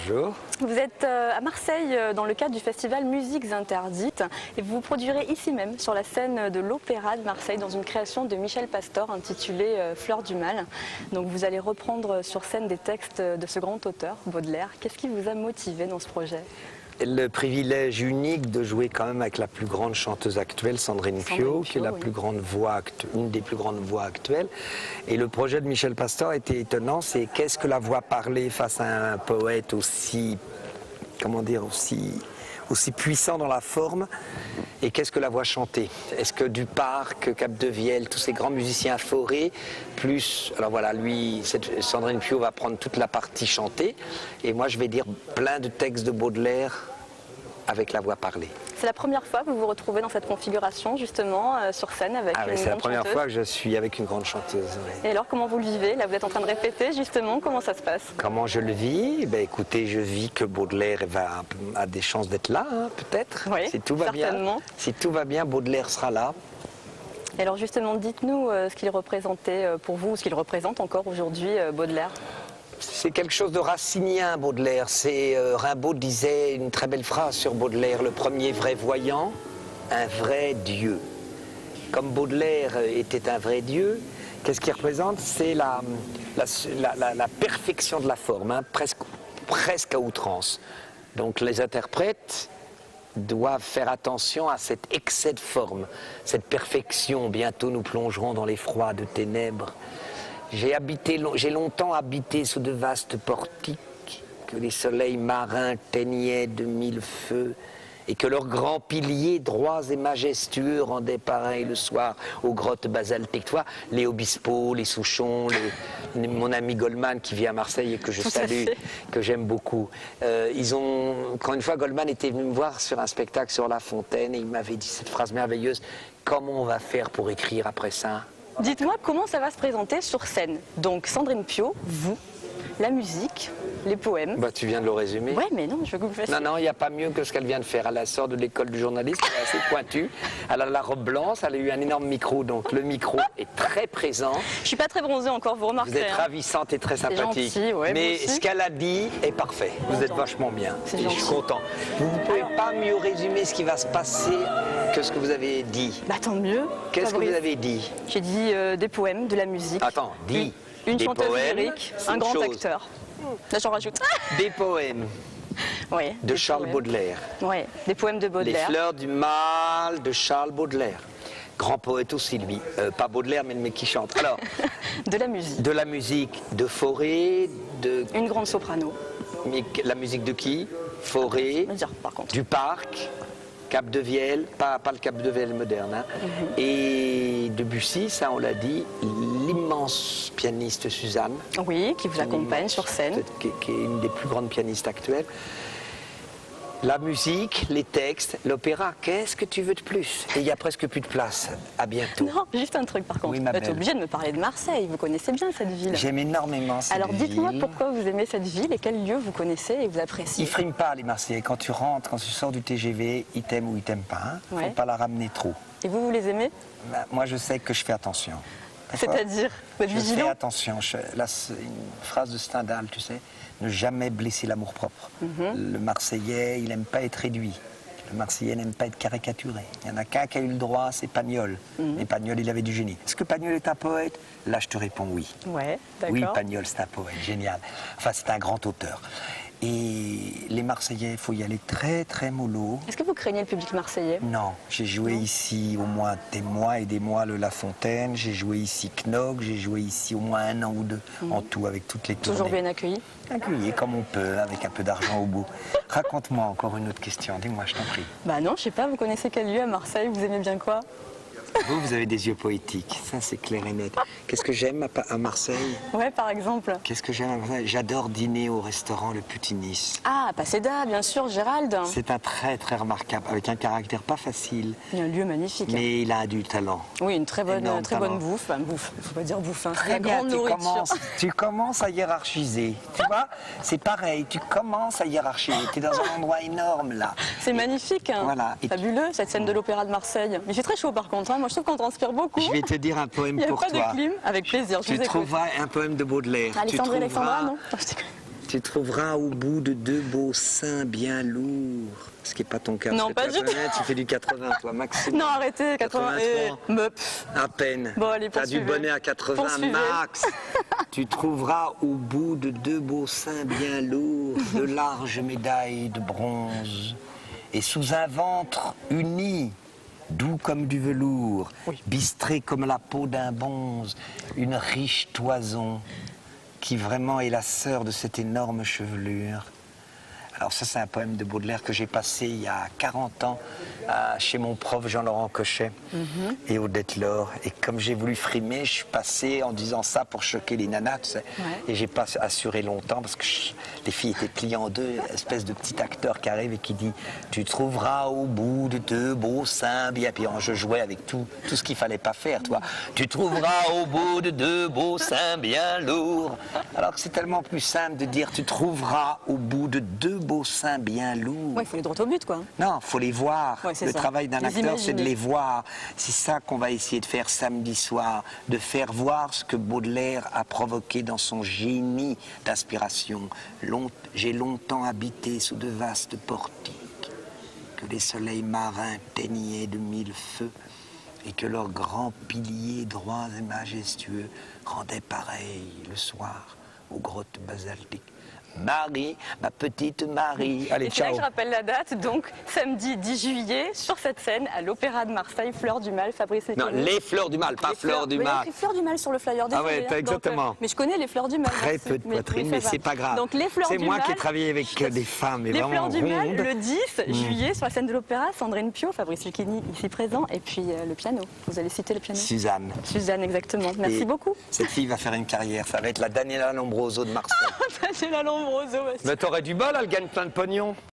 Bonjour. Vous êtes à Marseille dans le cadre du festival Musiques Interdites et vous vous produirez ici même sur la scène de l'Opéra de Marseille dans une création de Michel Pastor intitulée Fleurs du Mal. Donc vous allez reprendre sur scène des textes de ce grand auteur, Baudelaire. Qu'est-ce qui vous a motivé dans ce projet ? Le privilège unique de jouer quand même avec la plus grande chanteuse actuelle, Sandrine Piau, qui est la plus grande voix, une des plus grandes voix actuelles. Et le projet de Michel Pastor était étonnant, c'est qu'est-ce que la voix parlée face à un poète aussi, comment dire, aussi puissant dans la forme, et qu'est-ce que la voix chantée? Est-ce que Duparc, Capdevielle, tous ces grands musiciens forés, plus, alors voilà, lui, Sandrine Piau va prendre toute la partie chantée, et moi je vais dire plein de textes de Baudelaire avec la voix parlée. C'est la première fois que vous vous retrouvez dans cette configuration, justement, sur scène avec une grande chanteuse. C'est la première fois que je suis avec une grande chanteuse. Oui. Et alors, comment vous le vivez? Là, vous êtes en train de répéter, justement, comment ça se passe? Comment je le vis? Ben, écoutez, je vis que Baudelaire a des chances d'être là, hein, peut-être. Oui, si tout va certainement. bien. Si tout va bien, Baudelaire sera là. Et alors, justement, dites-nous ce qu'il représentait pour vous, ce qu'il représente encore aujourd'hui, Baudelaire. C'est quelque chose de racinien, Baudelaire. Rimbaud disait une très belle phrase sur Baudelaire, le premier vrai voyant, un vrai Dieu. Comme Baudelaire était un vrai Dieu, qu'est-ce qu'il représente? C'est la perfection de la forme, hein, presque à outrance. Donc les interprètes doivent faire attention à cet excès de forme, cette perfection. Bientôt nous plongerons dans les froids de ténèbres. J'ai longtemps habité sous de vastes portiques que les soleils marins teignaient de mille feux et que leurs grands piliers droits et majestueux rendaient pareil le soir aux grottes basaltiques. Toi, les Obispo, les Souchon, mon ami Goldman qui vit à Marseille et que je salue, que j'aime beaucoup. Quand une fois Goldman était venu me voir sur un spectacle sur La Fontaine et il m'avait dit cette phrase merveilleuse: comment on va faire pour écrire après ça? Dites-moi comment ça va se présenter sur scène. Donc Sandrine Piau, vous, la musique, les poèmes. Bah, tu viens de le résumer. Ouais, mais non, je veux que vous fassiez. Non, il n'y a pas mieux que ce qu'elle vient de faire. Elle sort de l'école du journaliste, elle est assez pointue. Elle a la robe blanche, elle a eu un énorme micro, donc le micro est très présent. Je suis pas très bronzée encore, vous remarquez. Vous êtes ravissante et très sympathique. Gentil, ouais, mais ce qu'elle a dit est parfait. Vous êtes vachement bien. Et je suis content. Vous ne pouvez pas mieux résumer ce qui va se passer que ce que vous avez dit. Bah tant mieux. Qu'est-ce que vous avez dit? J'ai dit des poèmes, de la musique. Attends, dis. Une chanteuse poèmes, lyrique, un grand acteur. Là j'en rajoute. Des poèmes. Oui, de Charles Baudelaire. Oui, des poèmes de Baudelaire. Les fleurs du mal de Charles Baudelaire. Grand poète aussi, lui. Pas Baudelaire, mais le mec qui chante. Alors, de la musique. De la musique de Fauré, de... Une grande soprano. Mais la musique de qui? Fauré, par contre. Duparc, Capdevielle, pas le Capdevielle moderne, hein. Et Debussy, ça on l'a dit, l'immense pianiste Suzanne. Oui, qui vous accompagne sur scène. Qui est une des plus grandes pianistes actuelles. La musique, les textes, l'opéra, qu'est-ce que tu veux de plus? Et il n'y a presque plus de place. À bientôt. Non, juste un truc par contre. Oui, vous êtes obligé de me parler de Marseille, vous connaissez bien cette ville. J'aime énormément cette ville. Alors dites-moi pourquoi vous aimez cette ville et quels lieux vous connaissez et vous appréciez. Ils ne friment pas les Marseillais. Quand tu rentres, quand tu sors du TGV, ils t'aiment ou ils t'aiment pas. Il ne faut pas la ramener trop. Et vous les aimez? Moi je sais que je fais attention. C'est-à-dire, vous êtes vigilant? Je fais attention. Là, c'est une phrase de Stendhal, tu sais, ne jamais blesser l'amour-propre. Le Marseillais, il n'aime pas être réduit. Le Marseillais n'aime pas être caricaturé. Il n'y en a qu'un qui a eu le droit, c'est Pagnol. Et Pagnol, il avait du génie. Est-ce que Pagnol est un poète? Là, je te réponds oui. Ouais, d'accord. Oui, Pagnol, c'est un poète, génial. Enfin, c'est un grand auteur. Et les Marseillais, il faut y aller très, très mollo. Est-ce que vous craignez le public marseillais? Non, j'ai joué ici au moins des mois et des mois le La Fontaine, j'ai joué ici Knog, j'ai joué ici au moins 1 an ou 2 en tout avec toutes les tournées. Toujours bien accueilli? Accueilli comme on peut, avec un peu d'argent au bout. Raconte-moi encore une autre question, dis-moi, je t'en prie. Bah non, je sais pas, vous connaissez quel lieu à Marseille? Vous aimez bien quoi? Vous avez des yeux poétiques, ça c'est clair et net. Qu'est-ce que j'aime à Marseille? Ouais, par exemple. Qu'est-ce que j'aime à Marseille? J'adore dîner au restaurant Le Petit Nice. Ah, Paseda, bien sûr, Gérald. C'est un très très remarquable, avec un caractère pas facile. Il y a un lieu magnifique. Mais il a du talent. Oui, une très bonne bouffe. Enfin, bouffe, faut pas dire bouffe, hein. Très bien, grande nourriture. Tu commences à hiérarchiser. Tu vois, c'est pareil, tu commences à hiérarchiser. Tu es dans un endroit énorme là. C'est magnifique, hein. Voilà. Fabuleux, cette scène de l'Opéra de Marseille. Mais il fait très chaud par contre, hein. Moi je trouve qu'on transpire beaucoup. Je vais te dire un poème pour toi. Il n'y a pas de clim, avec plaisir. Tu trouveras un poème de Baudelaire. Alexandre Alexandra, non? Tu trouveras au bout de 2 beaux seins bien lourds. Ce qui n'est pas ton cas. Non, pas du tout. Tu fais du 80, toi, maximum. Non, arrêtez, 83. À peine. Bon, allez, t'as du bonnet à 80 Poursuivez. max. Tu trouveras au bout de 2 beaux seins bien lourds de larges médailles de bronze. Et sous un ventre uni, doux comme du velours, bistré comme la peau d'un bonze, une riche toison qui vraiment est la sœur de cette énorme chevelure. Alors ça, c'est un poème de Baudelaire que j'ai passé il y a 40 ans chez mon prof Jean-Laurent Cochet et Odette Laure. Et comme j'ai voulu frimer, je suis passé en disant ça pour choquer les nanas, tu sais. Et j'ai pas assuré longtemps parce que les filles étaient pliées en deux, espèce de petit acteur qui arrive et qui dit « Tu trouveras au bout de 2 beaux seins bien... » Puis je jouais avec tout ce qu'il fallait pas faire, toi. « Tu trouveras au bout de 2 beaux seins bien lourds. » Alors que c'est tellement plus simple de dire « Tu trouveras au bout de 2 beaux seins bien lourds. » Ouais, il faut aller droit au but, quoi. Non, il faut les voir. Ouais, le ça. travail d'un Les acteur, c'est de imaginer. les voir. C'est ça qu'on va essayer de faire samedi soir, de faire voir ce que Baudelaire a provoqué dans son génie d'inspiration. J'ai longtemps habité sous de vastes portiques, que les soleils marins teignaient de 1000 feux, et que leurs grands piliers droits et majestueux rendaient pareil le soir aux grottes basaltiques. Marie, ma petite Marie. Allez, Et c'est là ciao. que je rappelle la date, donc samedi 10 juillet, sur cette scène, à l'Opéra de Marseille, Fleurs du Mal, Fabrice Non, Lecuyer. les fleurs du mal, pas fleurs du Mais il y a mal. écrit Fleurs du Mal sur le flyer. Ah ouais, désolé, hein. exactement. Donc, mais je connais les Fleurs du Mal. Très merci. peu de poitrine, mais ça c'est va. pas grave. Donc les Fleurs C'est du moi Mal. qui ai travaillé avec des femmes, mais Les vraiment Fleurs du Mal, rondes. le 10 juillet, sur la scène de l'Opéra, Sandrine Pio, Fabrice Lucchini ici présent, et puis le piano. Vous allez citer le piano. Suzanne. Suzanne, exactement. Merci Et beaucoup. Cette fille va faire une carrière. Ça va être la Daniela Lombroso de Marseille. J'ai la Lombroso. Mais t'aurais du bol, elle gagne plein de pognon.